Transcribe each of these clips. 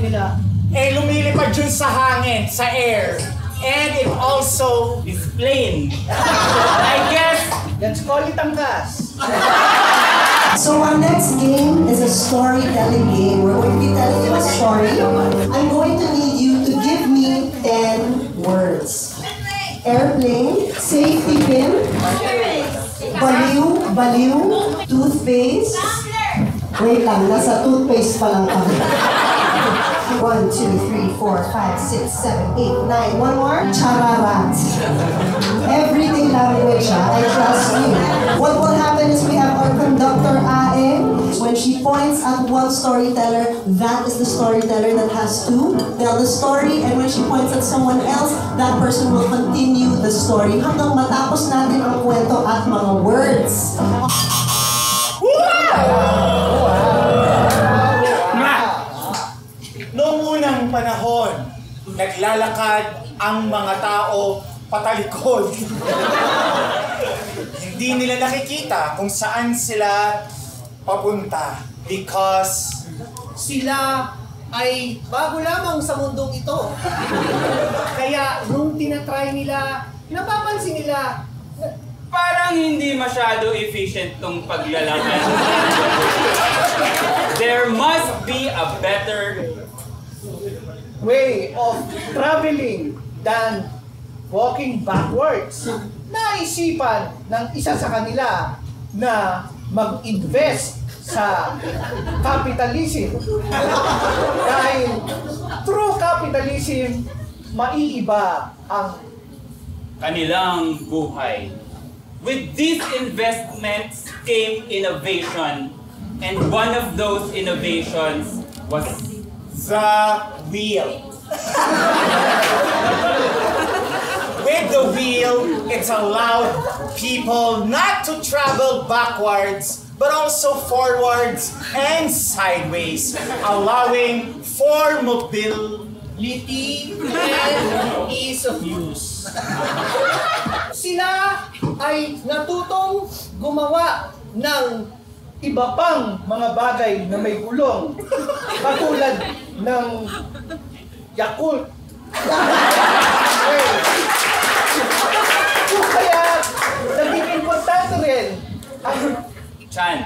Sabi nila, lumilipad yun sa hangin, sa air. And it also is plain. I guess let's call it angkas. So our next game is a storytelling game. We're going to be telling you a story. I'm going to need you to give me 10 words. Airplane, safety pin, baliw, toothpaste. Wait lang, nasa toothpaste pa lang kami. 1, 2, 3, 4, 5, 6, 7, 8, 9. One more. Chararat. Everyday language, I trust you. What will happen is we have our conductor, Ae. When she points at one storyteller, that is the storyteller that has to tell the story. And when she points at someone else, that person will continue the story hanggang matapos natin ang kwento at mga words. Noong unang panahon, naglalakad ang mga tao patalikod. Hindi nila nakikita kung saan sila papunta because Sila ay bago lamang sa mundong ito. Kaya nung tinatry nila, napapansin nila, parang hindi masyado efficient tong paglalakad. There must be a better way of traveling than walking backwards. Naisipan ng isa sa kanila na mag-invest sa capitalism. Dahil through capitalism, maiiba ang kanilang buhay. With these investments came innovation, and one of those innovations was the wheel. With the wheel, it's allowed people not to travel backwards, but also forwards and sideways, allowing for mobility and ease of use. Sila ay natutong gumawa ng iba pang mga bagay na may gulong, katulad ng Yakult. Kaya naging importante rin ang tiyan.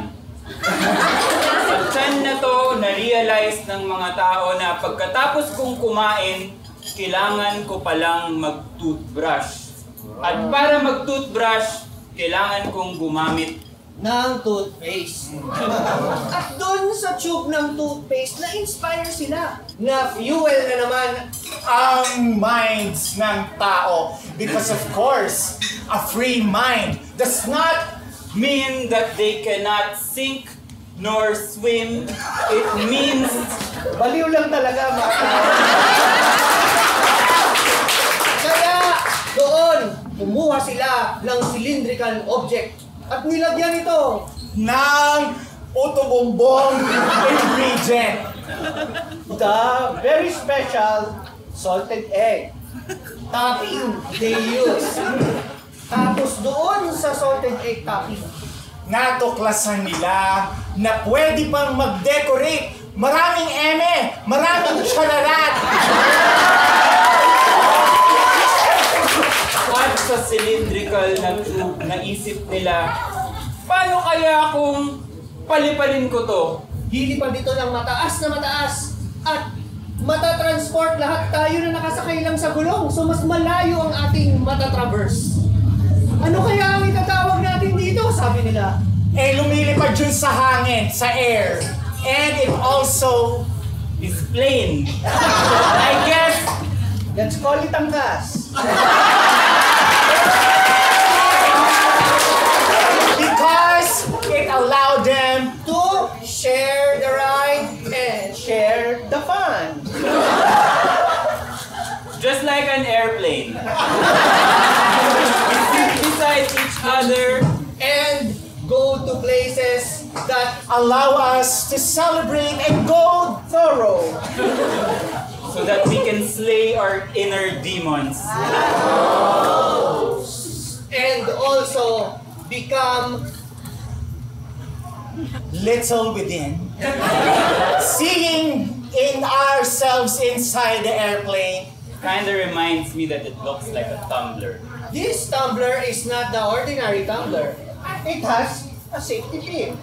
Sa tiyan na to, na-realize ng mga tao na pagkatapos kong kumain, kailangan ko palang mag-toothbrush. At para mag-toothbrush, kailangan kong gumamit ng toothpaste. At doon sa tube ng toothpaste, na-inspire sila. Na fuel na naman ang minds ng tao. Because of course, a free mind does not mean that they cannot sink nor swim. It means baliw lang talaga mga tao. Kaya doon, kumuha sila ng cylindrical object at nilagyan ito ng utobombong ingredient. The very special salted egg topping they use. Tapos doon sa salted egg topping, natuklasan nila na pwede pang mag-decorate. Maraming eme, maraming chararat. at sa cylindrical na tube, naisip nila, paano kaya kung palipalin ko to? Lilipad dito ng mataas na mataas at matatransport lahat tayo na nakasakay lang sa gulong. So mas malayo ang ating matatraverse. Ano kaya ang itatawag natin dito? Sabi nila. Lumilipad yun sa hangin, sa air. And it also is plain. I guess, Let's call it angkas. because it allowed them To share the ride and share the fun. Just like an airplane. We sit beside each other And go to places that allow us to celebrate and go thorough. so that we can slay our inner demons. and also become Little within, seeing in ourselves what's inside the airplane? Kinda reminds me that it looks like a tumbler. This tumbler is not the ordinary tumbler. It has a safety pin.